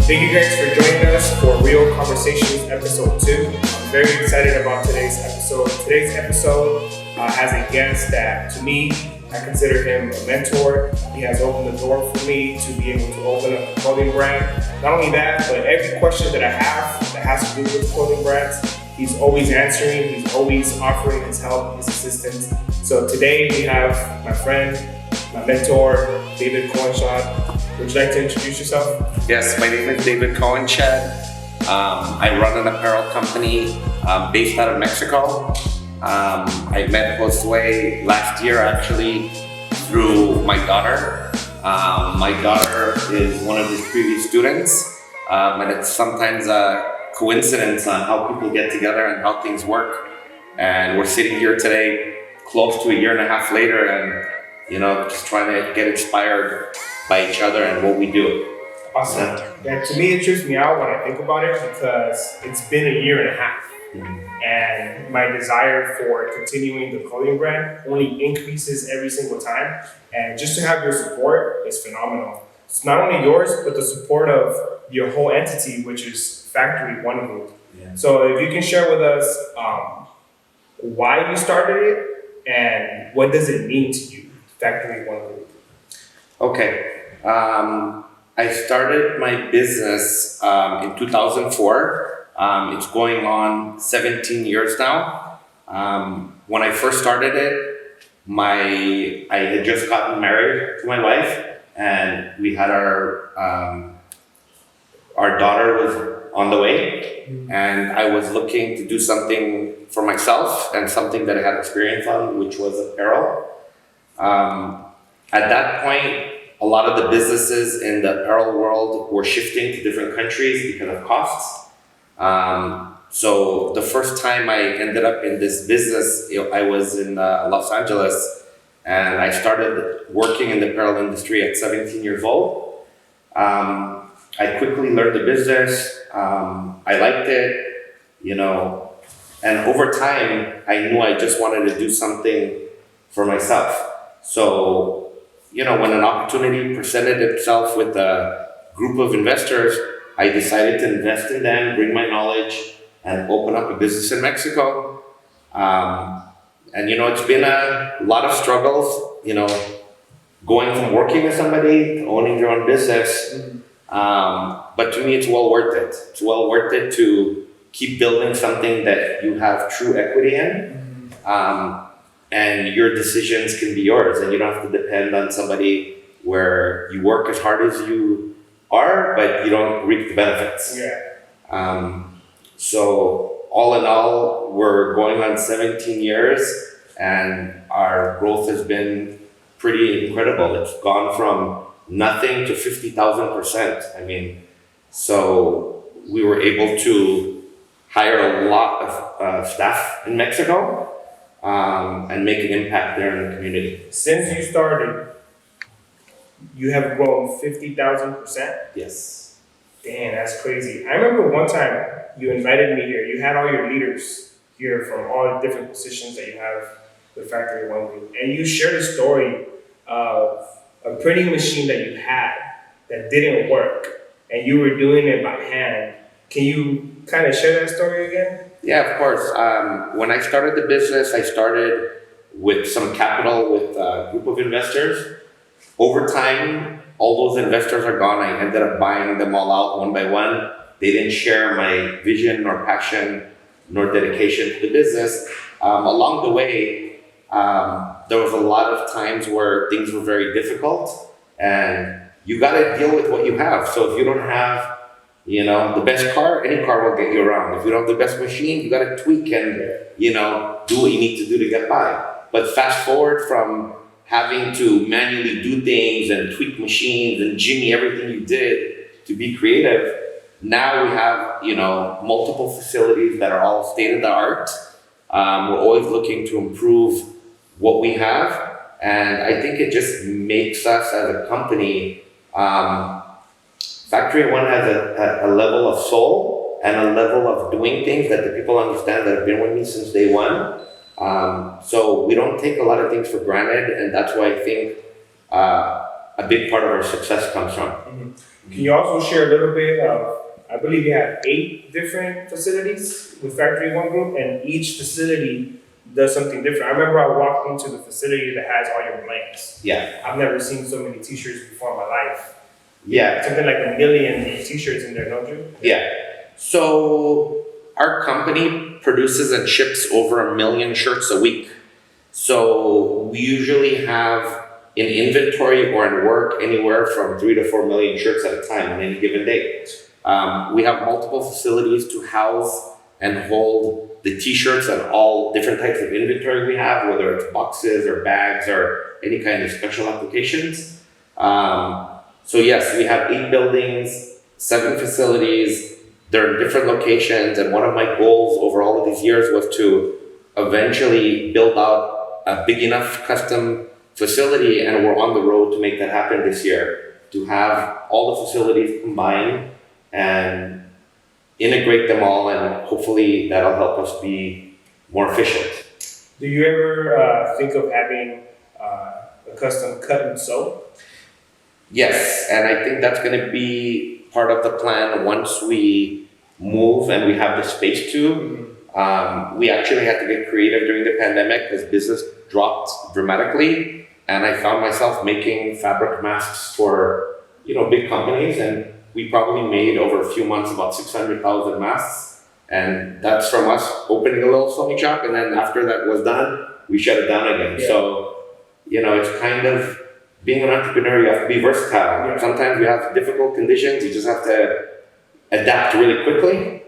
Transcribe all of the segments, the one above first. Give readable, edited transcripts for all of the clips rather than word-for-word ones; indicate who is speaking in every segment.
Speaker 1: Thank you guys for joining us for Reo Konversations episode 2. I'm very excited about today's episode. Today's episode has a guest that, to me, I consider him a mentor. He has opened the door for me to be able to open up a clothing brand. Not only that, but every question that I have that has to do with clothing brands, he's always answering, he's always offering his help, his assistance. So today we have my friend, my mentor, David Cohenshad. Would you like to introduce yourself?
Speaker 2: Yes, my name is David Cohenshad. I run an apparel company based out of Mexico. I met Josue last year actually through my daughter. My daughter is one of his previous students, and it's sometimes a coincidence on how people get together and how things work. And we're sitting here today, close to a year and a half later, and just trying to get inspired by each other and what we do.
Speaker 1: Awesome. Yeah, to me, it trips me out when I think about it because it's been a year and a half. And my desire for continuing the clothing brand only increases every single time. And just to have your support is phenomenal. It's not only yours, but the support of your whole entity, which is Factory One Group. Yeah. So if you can share with us why you started it and what does it mean to you, Factory One Group?
Speaker 2: Okay. I started my business in 2004. It's going on 17 years now. When I first started it, I had just gotten married to my wife, and we had our daughter was on the way, and I was looking to do something for myself and something that I had experience on, which was apparel. At that point, a lot of the businesses in the apparel world were shifting to different countries because of costs. So the first time I ended up in this business, I was in Los Angeles, and I started working in the apparel industry at 17 years old. I quickly learned the business. I liked it, and over time, I knew I just wanted to do something for myself. So, when an opportunity presented itself with a group of investors, I decided to invest in them, bring my knowledge, and open up a business in Mexico. And it's been a lot of struggles, going from working with somebody to owning your own business. But to me, it's well worth it. It's well worth it to keep building something that you have true equity in. And your decisions can be yours, and you don't have to depend on somebody where you work as hard as you are, but you don't reap the benefits.
Speaker 1: Yeah.
Speaker 2: So all in all, we're going on 17 years, and our growth has been pretty incredible. It's gone from nothing to 50,000%. So we were able to hire a lot of staff in Mexico. And make an impact there in the community.
Speaker 1: Since you started, you have grown 50,000%?
Speaker 2: Yes.
Speaker 1: Damn, that's crazy. I remember one time you invited me here. You had all your leaders here from all the different positions that you have with Factory One Group. And you shared a story of a printing machine that you had that didn't work, and you were doing it by hand. Can you kind of share that story again?
Speaker 2: Yeah, of course. When I started the business, I started with some capital with a group of investors. Over time, all those investors are gone. I ended up buying them all out one by one. They didn't share my vision nor passion nor dedication to the business. Along the way, there was a lot of times where things were very difficult, and you got to deal with what you have. So if you don't have the best car, any car will get you around. If you don't have the best machine, you got to tweak and, do what you need to do to get by. But fast forward from having to manually do things and tweak machines and jimmy everything you did to be creative, now we have, multiple facilities that are all state of the art. We're always looking to improve what we have. And I think it just makes us as a company, Factory One has a level of soul and a level of doing things that the people understand that have been with me since day one. So we don't take a lot of things for granted, and that's why I think a big part of our success comes from.
Speaker 1: Mhm. Can you also share a little bit of, I believe you have 8 different facilities with Factory One Group, and each facility does something different. I remember I walked into the facility that has all your blanks.
Speaker 2: Yeah,
Speaker 1: I've never seen so many t-shirts before in my life.
Speaker 2: yeah,
Speaker 1: Something like 1,000,000 t-shirts in there, don't you?
Speaker 2: yeah. So our company produces and ships over 1 million shirts a week. So we usually have in inventory or in work anywhere from 3 to 4 million shirts at a time on any given day. We have multiple facilities to house and hold the t-shirts and all different types of inventory we have, whether it's boxes or bags or any kind of special applications. So yes, we have 8 buildings, 7 facilities. They're in different locations, and one of my goals over all of these years was to eventually build out a big enough custom facility, and we're on the road to make that happen this year, to have all the facilities combined and integrate them all, and hopefully that'll help us be more efficient.
Speaker 1: Do you ever think of having a custom cut and sew?
Speaker 2: Yes, and I think that's going to be part of the plan once we move and we have the space to. We actually had to get creative during the pandemic because business dropped dramatically, and I found myself making fabric masks for big companies, and we probably made over a few months about 600,000 masks, and that's from us opening a little sewing shop, and then after that was done, we shut it down again.
Speaker 1: Yeah.
Speaker 2: So it's kind of being an entrepreneur, you have to be versatile.
Speaker 1: Yeah.
Speaker 2: Sometimes you have difficult conditions, you just have to adapt really quickly,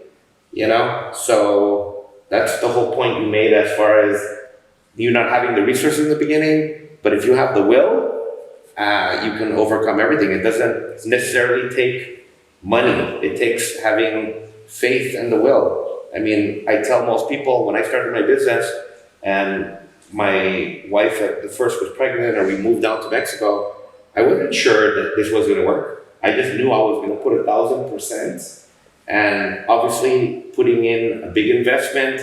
Speaker 2: So that's the whole point you made as far as you not having the resources in the beginning, but if you have the will, you can overcome everything. It doesn't necessarily take money. It takes having faith and the will. I mean, I tell most people when I started my business and my wife at the first was pregnant and we moved down to Mexico, I wasn't sure that this was going to work. I just knew I was going to put 1,000%, and obviously putting in a big investment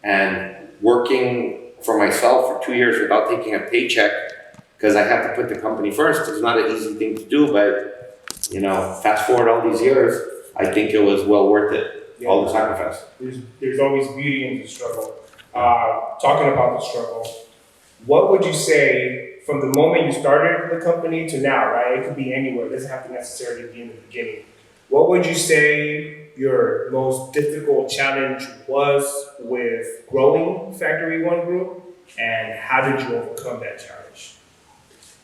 Speaker 2: and working for myself for 2 years without taking a paycheck because I had to put the company first. It's not an easy thing to do, but fast forward all these years, I think it was well worth it.
Speaker 1: Yeah.
Speaker 2: All the sacrifice.
Speaker 1: There's always beauty in the struggle. Talking about the struggle, what would you say from the moment you started the company to now, right? It could be anywhere. It doesn't have to necessarily be in the beginning. What would you say your most difficult challenge was with growing Factory One Group, and how did you overcome that challenge?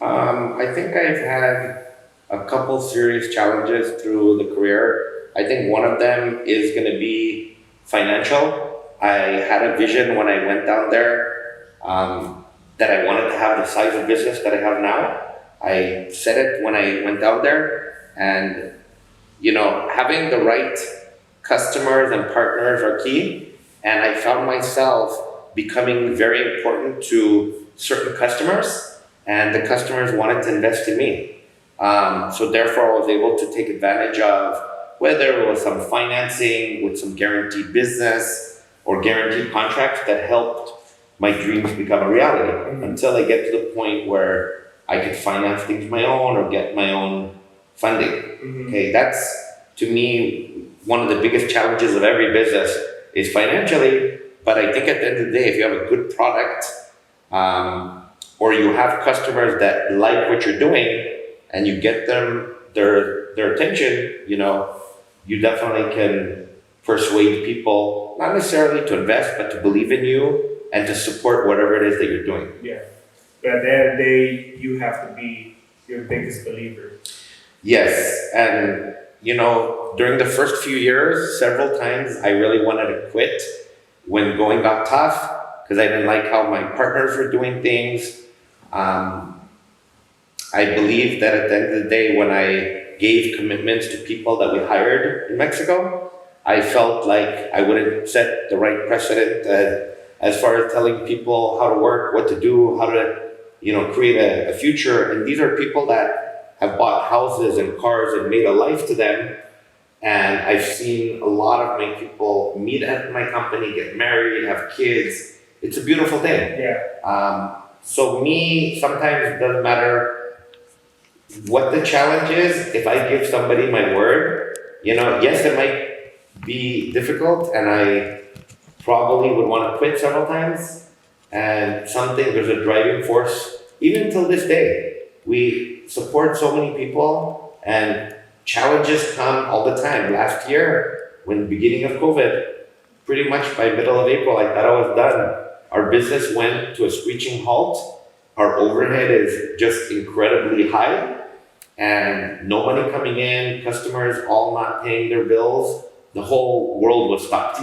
Speaker 2: I think I've had a couple serious challenges through the career. I think one of them is going to be financial. I had a vision when I went down there that I wanted to have the size of business that I have now. I said it when I went down there, and having the right customers and partners are key. And I found myself becoming very important to certain customers, and the customers wanted to invest in me. So therefore, I was able to take advantage of whether it was some financing with some guaranteed business or guaranteed contracts that helped my dreams become a reality, until I get to the point where I could finance things my own or get my own funding. Okay, that's to me one of the biggest challenges of every business is financially. But I think at the end of the day, if you have a good product or you have customers that like what you're doing and you get them their attention, you definitely can persuade people not necessarily to invest, but to believe in you and to support whatever it is that you're doing.
Speaker 1: Yeah. But at the end of the day, you have to be your biggest believer.
Speaker 2: Yes, and during the first few years, several times I really wanted to quit when going got tough because I didn't like how my partners were doing things. I believe that at the end of the day, when I gave commitments to people that we hired in Mexico, I felt like I wouldn't set the right precedent as far as telling people how to work, what to do, how to create a future. And these are people that have bought houses and cars and made a life to them. And I've seen a lot of my people meet at my company, get married, have kids. It's a beautiful thing.
Speaker 1: Yeah.
Speaker 2: So me, sometimes it doesn't matter What the challenge is, if I give somebody my word, yes, it might be difficult, and I probably would want to quit several times. And there's a driving force, even till this day. We support so many people, and challenges come all the time. Last year, when the beginning of COVID, pretty much by middle of April, I thought I was done. Our business went to a screeching halt. Our overhead is just incredibly high, and no money coming in, customers all not paying their bills. The whole world was stopped.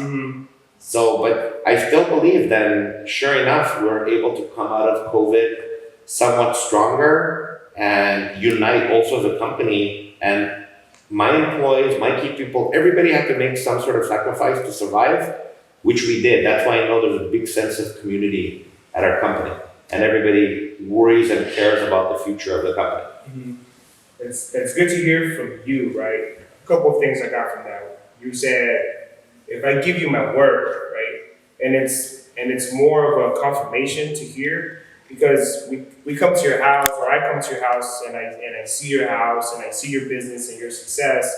Speaker 2: So, but I still believe then, sure enough, we're able to come out of COVID somewhat stronger and unite also as a company. And my employees, my key people, everybody had to make some sort of sacrifice to survive, which we did. That's why I know there's a big sense of community at our company. And everybody worries and cares about the future of the company.
Speaker 1: It's good to hear from you, right? A couple of things I got from that. You said, if I give you my word, right, and it's more of a confirmation to hear, because we come to your house, or I come to your house, and I see your house, and I see your business and your success,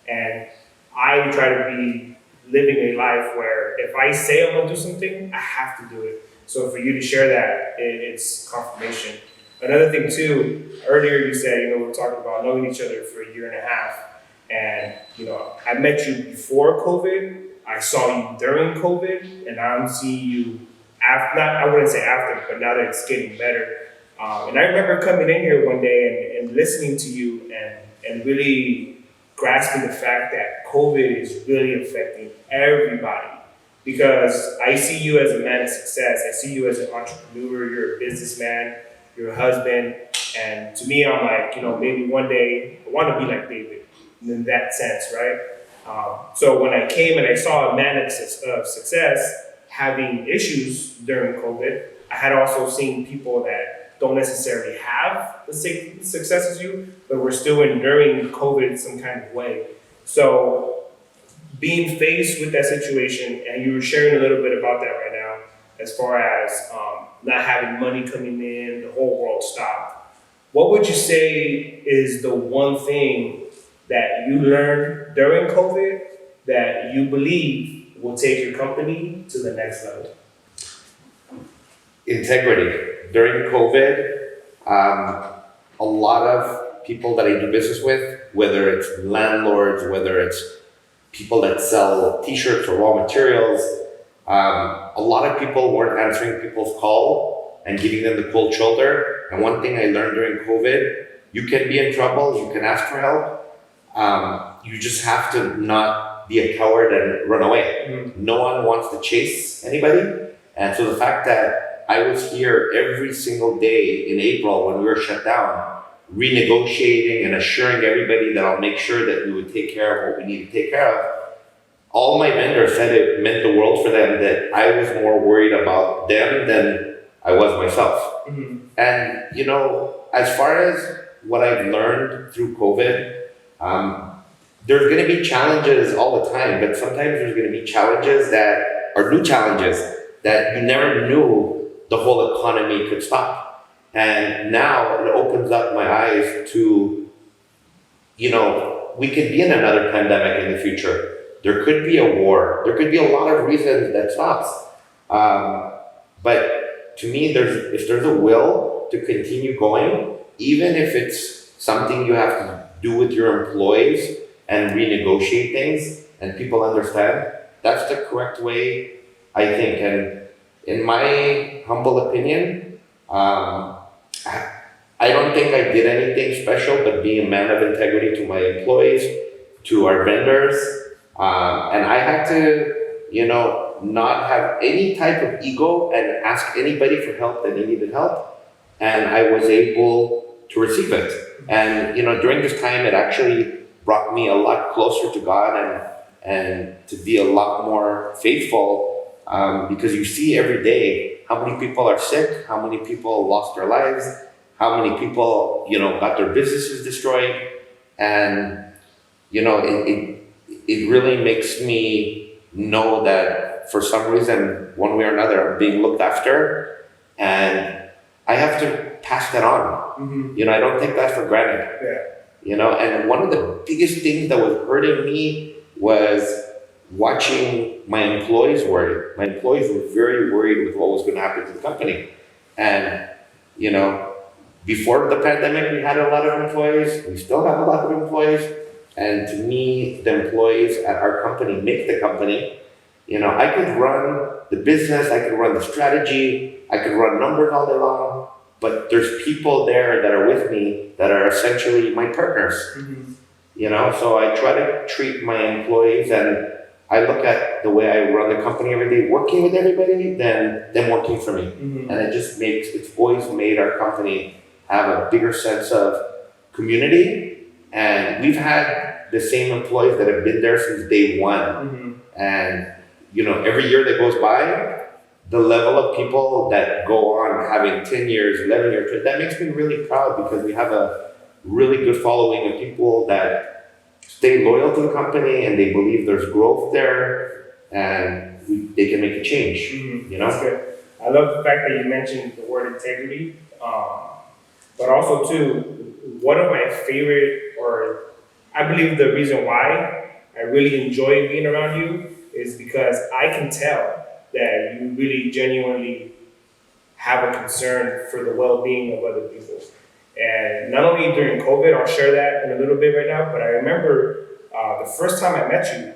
Speaker 1: and I try to be living a life where if I say I'm gonna do something, I have to do it. So for you to share that, it's confirmation. Another thing too, earlier you said, we were talking about knowing each other for a year and a half, and I met you before COVID. I saw you during COVID, and now I'm seeing you after. Not, I wouldn't say after, but now that it's getting better. And I remember coming in here one day and listening to you and really grasping the fact that COVID is really affecting everybody. Because I see you as a man of success. I see you as an entrepreneur. You're a businessman. You're a husband. And to me, I'm like, maybe one day I want to be like David in that sense, right? So when I came and I saw a man of success having issues during COVID, I had also seen people that don't necessarily have the same success as you, but were still enduring COVID in some kind of way. So being faced with that situation, and you were sharing a little bit about that right now, as far as not having money coming in, the whole world stopped. What would you say is the one thing that you learned during COVID that you believe will take your company to the next level?
Speaker 2: Integrity. During COVID, a lot of people that I do business with, whether it's landlords, whether it's people that sell t-shirts or raw materials, a lot of people weren't answering people's call and giving them the cold shoulder. And one thing I learned during COVID, you can be in trouble, you can ask for help. You just have to not be a coward and run away. No one wants to chase anybody. And so the fact that I was here every single day in April when we were shut down, renegotiating and assuring everybody that I'll make sure that we would take care of what we need to take care of. All my vendors said it meant the world for them, that I was more worried about them than I was myself. And, as far as what I've learned through COVID, there's going to be challenges all the time, but sometimes there's going to be challenges that are new challenges that you never knew the whole economy could stop. And now it opens up my eyes to, we could be in another pandemic in the future. There could be a war. There could be a lot of reasons that stops. But to me, if there's a will to continue going, even if it's something you have to do with your employees and renegotiate things, and people understand, that's the correct way, I think. And in my humble opinion, I don't think I did anything special, but being a man of integrity to my employees, to our vendors, and I had to, not have any type of ego and ask anybody for help that they needed help, and I was able to receive it. And during this time, it actually brought me a lot closer to God and to be a lot more faithful, because you see every day how many people are sick, how many people lost their lives, how many people got their businesses destroyed, and it really makes me know that for some reason, one way or another, I'm being looked after, and I have to pass that on. I don't take that for granted. And one of the biggest things that was hurting me was watching my employees worried. My employees were very worried with what was going to happen to the company. And, before the pandemic, we had a lot of employees. We still have a lot of employees. And to me, the employees at our company make the company. I could run the business, I could run the strategy, I could run numbers all day long, but there's people there that are with me that are essentially my partners. So I try to treat my employees, and I look at the way I run the company every day, working with everybody, than them working for me. And it's always made our company have a bigger sense of community. And we've had the same employees that have been there since day one. And, every year that goes by, the level of people that go on having 10 years, 11 years, that makes me really proud, because we have a really good following of people that stay loyal to the company, and they believe there's growth there, and they can make a change.
Speaker 1: That's good. I love the fact that you mentioned the word integrity, but also too, one of my favorite, or I believe the reason why I really enjoy being around you is because I can tell that you really genuinely have a concern for the well-being of other people. And not only during COVID, I'll share that in a little bit right now, but I remember the first time I met you,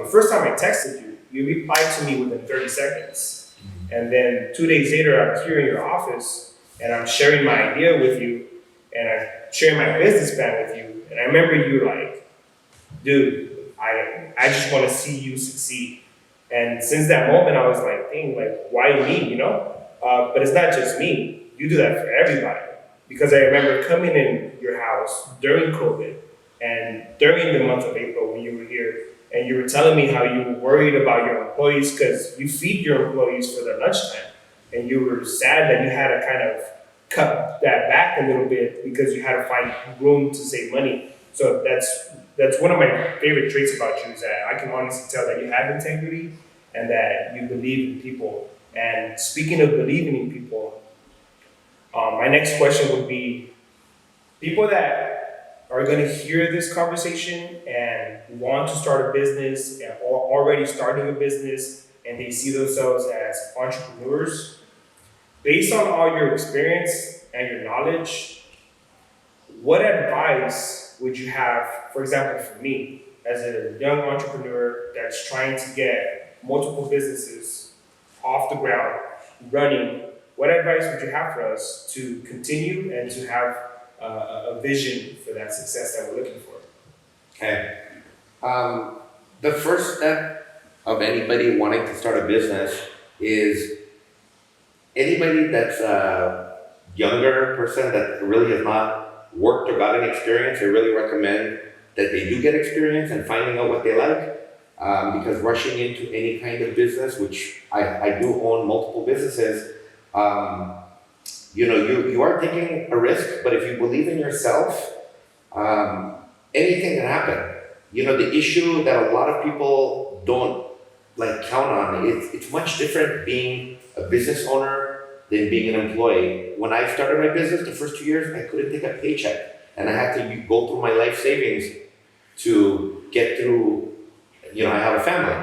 Speaker 1: the first time I texted you, you replied to me within 30 seconds. And then 2 days later, I'm here in your office, and I'm sharing my idea with you, and I'm sharing my business plan with you. And I remember you like, dude, I just want to see you succeed. And since that moment, I was like, dang, like, why me, But it's not just me. You do that for everybody. Because I remember coming in your house during COVID and during the month of April when you were here, and you were telling me how you were worried about your employees because you feed your employees for their lunchtime. And you were sad that you had to kind of cut that back a little bit because you had to find room to save money. So that's one of my favorite traits about you, is that I can honestly tell that you have integrity and that you believe in people. And speaking of believing in people, my next question would be, people that are going to hear this conversation and want to start a business and are already starting a business, and they see themselves as entrepreneurs, based on all your experience and your knowledge, what advice would you have, for example, for me, as a young entrepreneur that's trying to get multiple businesses off the ground, running? What advice would you have for us to continue and to have a vision for that success that we're looking for?
Speaker 2: Okay. The first step of anybody wanting to start a business is anybody that's a younger person that really has not worked or got any experience. I really recommend that they do get experience and finding out what they like. Because rushing into any kind of business, which I do own multiple businesses, you are taking a risk, but if you believe in yourself, anything can happen. The issue that a lot of people don't count on, it's much different being a business owner than being an employee. When I started my business, the first 2 years, I couldn't take a paycheck, and I had to go through my life savings to get through. I have a family.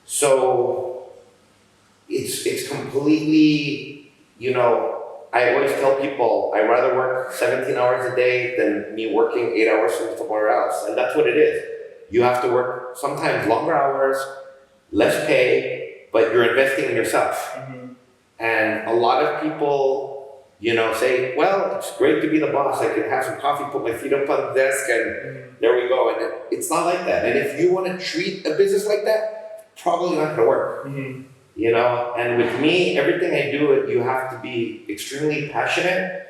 Speaker 2: So it's completely, I always tell people I'd rather work 17 hours a day than me working 8 hours from somewhere else. And that's what it is. You have to work sometimes longer hours, less pay, but you're investing in yourself. And a lot of people, say, well, it's great to be the boss. I can have some coffee, put my feet up on the desk, and there we go. And it's not like that. And if you want to treat a business like that, probably not going to work. And with me, everything I do, you have to be extremely passionate,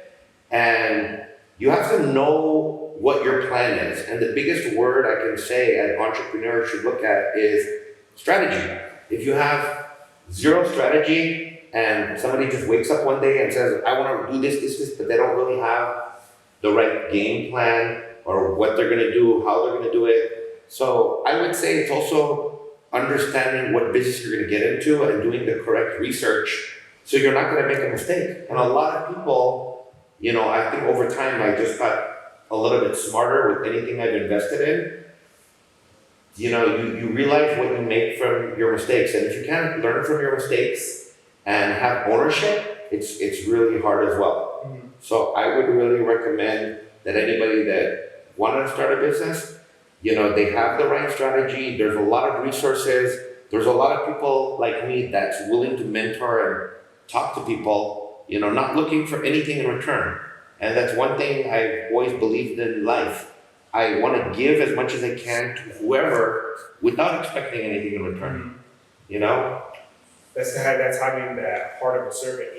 Speaker 2: and you have to know what your plan is. And the biggest word I can say an entrepreneur should look at is strategy. If you have zero strategy, and somebody just wakes up one day and says, I want to do this, but they don't really have the right game plan or what they're going to do, how they're going to do it. So I would say it's also understanding what business you're going to get into and doing the correct research So you're not going to make a mistake. And a lot of people, I think over time I just got a little bit smarter with anything I've invested in. You realize what you make from your mistakes. And if you can't learn from your mistakes and have ownership, it's really hard as well. Mm-hmm. So I would really recommend that anybody that wants to start a business, they have the right strategy. There's a lot of resources. There's a lot of people like me that's willing to mentor and talk to people, not looking for anything in return. And that's one thing I've always believed in life. I want to give as much as I can to whoever without expecting anything in return.
Speaker 1: That's having that heart of a servant.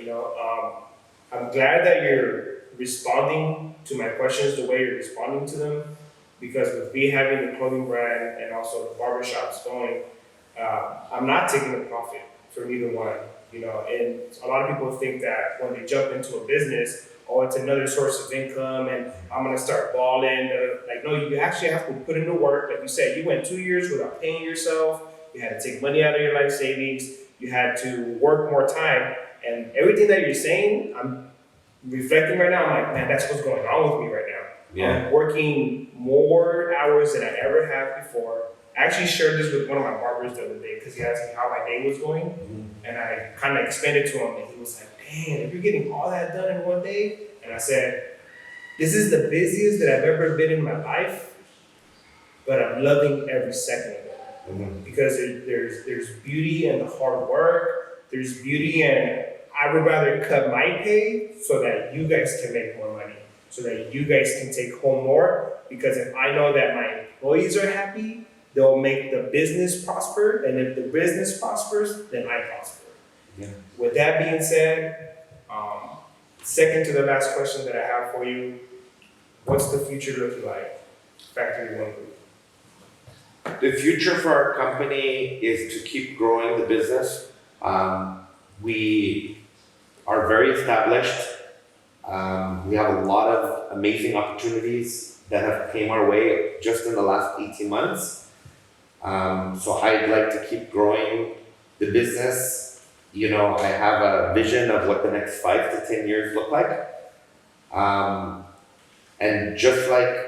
Speaker 1: I'm glad that you're responding to my questions the way you're responding to them, because with me having the clothing brand and also the barbershops going, I'm not taking a profit from either one. And a lot of people think that when they jump into a business, it's another source of income and I'm going to start balling. Like, no, you actually have to put in the work. Like you said, you went 2 years without paying yourself. You had to take money out of your life savings. You had to work more time. And everything that you're saying, I'm reflecting right now. I'm like, man, that's what's going on with me right now.
Speaker 2: Yeah.
Speaker 1: I'm working more hours than I ever have before. I actually shared this with one of my barbers the other day because he asked me how my day was going. Mm-hmm. And I kind of explained it to him, and he was like, "Damn, if you're getting all that done in one day." And I said, "This is the busiest that I've ever been in my life, but I'm loving every second of it." Mm-hmm. Because there's beauty in the hard work. There's beauty in, I would rather cut my pay so that you guys can make more money, so that you guys can take home more. Because if I know that my employees are happy, they'll make the business prosper, and if the business prospers, then I prosper. Yeah. With that being said, second to the last question that I have for you, what's the future looking like, Factory One Group?
Speaker 2: The future for our company is to keep growing the business. We are very established. We have a lot of amazing opportunities that have came our way just in the last 18 months. So I'd like to keep growing the business. I have a vision of what the next 5 to 10 years look like. And just like,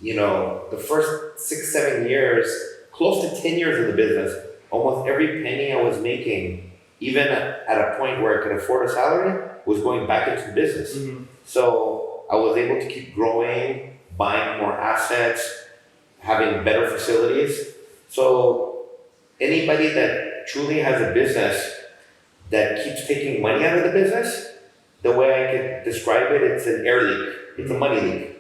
Speaker 2: the first 6, 7 years, close to 10 years of the business, almost every penny I was making, even at a point where I could afford a salary, was going back into the business. Mm-hmm. So I was able to keep growing, buying more assets, having better facilities. So anybody that truly has a business that keeps taking money out of the business, the way I could describe it, it's an air leak. It's a money leak.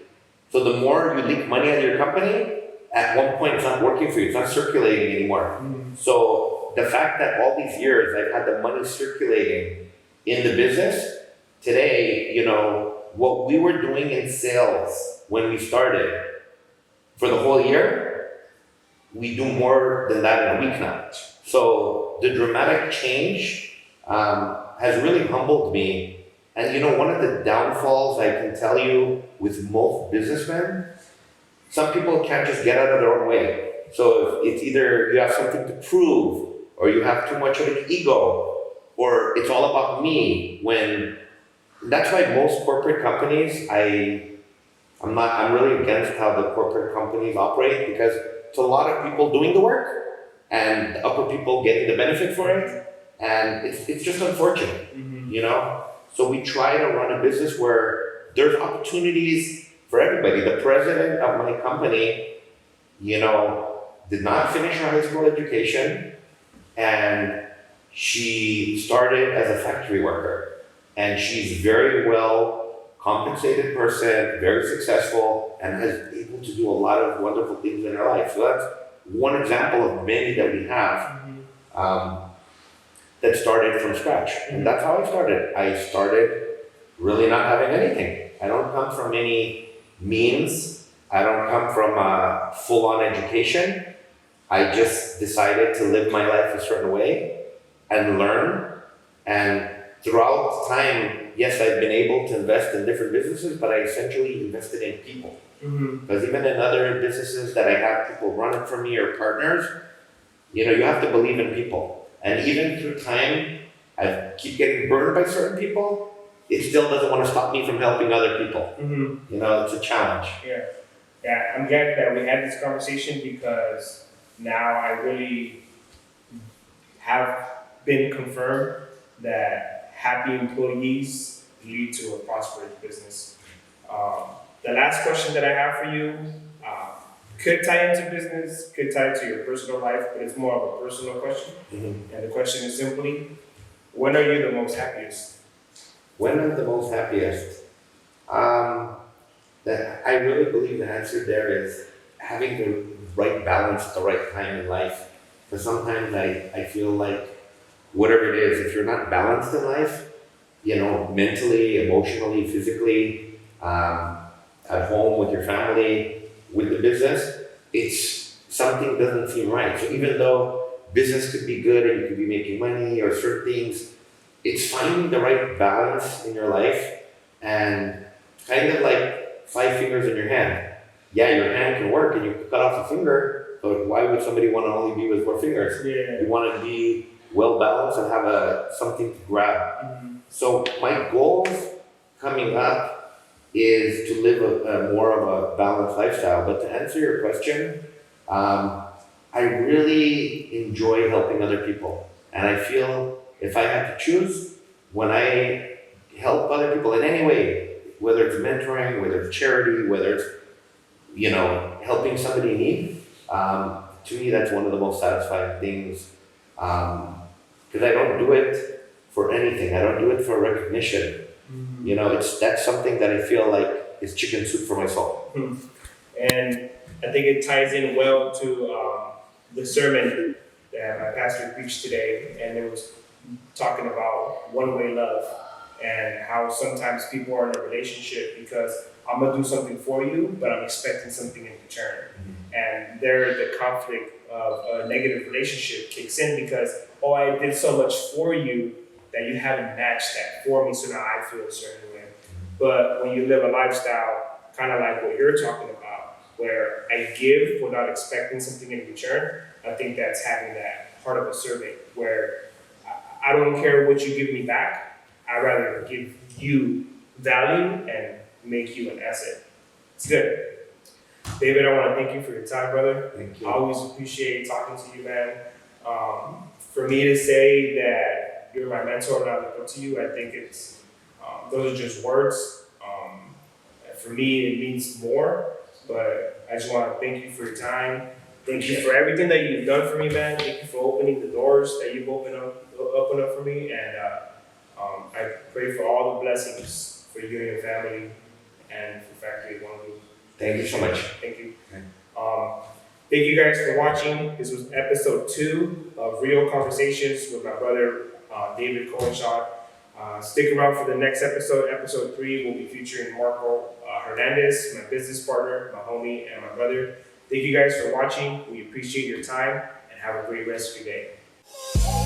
Speaker 2: So the more you leak money out of your company, at one point it's not working for you. It's not circulating anymore. Mm-hmm. So the fact that all these years I've had the money circulating in the business, today, what we were doing in sales when we started for the whole year, we do more than that in a week now. So the dramatic change has really humbled me. And one of the downfalls I can tell you with most businessmen, some people can't just get out of their own way. So it's either you have something to prove, or you have too much of an ego, or it's all about me. That's why most corporate companies, I'm really against how the corporate companies operate, because it's a lot of people doing the work and the upper people getting the benefit for it. And it's just unfortunate, So we try to run a business where there's opportunities for everybody. The president of my company, did not finish her high school education, and she started as a factory worker. And she's very well compensated person, very successful, and has been able to do a lot of wonderful things in her life. So that's one example of many that we have. That started from scratch. And that's how I started. I started really not having anything. I don't come from any means. I don't come from a full-on education. I just decided to live my life a certain way and learn. And throughout time, yes, I've been able to invest in different businesses, but I essentially invested in people. Because even in other businesses that I have people running for me or partners, you have to believe in people. And even through time, I keep getting burned by certain people, it still doesn't want to stop me from helping other people. You know, it's a challenge.
Speaker 1: Yeah, I'm glad that we had this conversation because now I really have been confirmed that happy employees lead to a prosperous business. The last question that I have for you could tie into business, could tie to your personal life, but it's more of a personal question. And the question is simply, when are you the most happiest?
Speaker 2: When I'm the most happiest? I really believe the answer there is having the right balance at the right time in life. Because sometimes I feel like whatever it is, if you're not balanced in life, you know, mentally, emotionally, physically, at home with your family, with the business, it's something doesn't seem right. So even though business could be good and you could be making money or certain things, it's finding the right balance in your life and kind of like 5 fingers in your hand. Yeah, your hand can work and you can cut off a finger, but why would somebody want to only be with 4 fingers? You want to be well balanced and have something to grab. So my goals coming up is to live a more of a balanced lifestyle. But to answer your question, I really enjoy helping other people. And I feel if I had to choose, when I help other people in any way, whether it's mentoring, whether it's charity, whether it's, you know, helping somebody in need, to me that's one of the most satisfying things. Because I don't do it for anything. I don't do it for recognition. You know, that's something that I feel like is chicken soup for my soul.
Speaker 1: And I think it ties in well to the sermon that my pastor preached today, and it was talking about one-way love and how sometimes people are in a relationship because I'm gonna do something for you, but I'm expecting something in return. And there, the conflict of a negative relationship kicks in because, oh, I did so much for you that you haven't matched that for me, so now I feel a certain way. But when you live a lifestyle, kind of like what you're talking about, where I give without expecting something in return, I think that's having that heart of a servant, where I don't care what you give me back, I'd rather give you value and make you an asset. It's good. David, I want to thank you for your time, brother.
Speaker 2: Thank you.
Speaker 1: I always appreciate talking to you, man. For me to say that you're my mentor and I look up to you, I think it's those are just words. For me, it means more, but I just want to thank you for your time. Thank you for everything that you've done for me, man. Thank you for opening the doors that you've opened up for me, and I pray for all the blessings for you and your family and for Factory One Group.
Speaker 2: Thank you so much.
Speaker 1: Thank you. Thank you guys for watching. This was episode 2 of Reo Konversations with my brother, David Cohenshad. Stick around for the next episode. Episode 3 will be featuring Marco Hernandez, my business partner, my homie, and my brother. Thank you guys for watching. We appreciate your time and have a great rest of your day.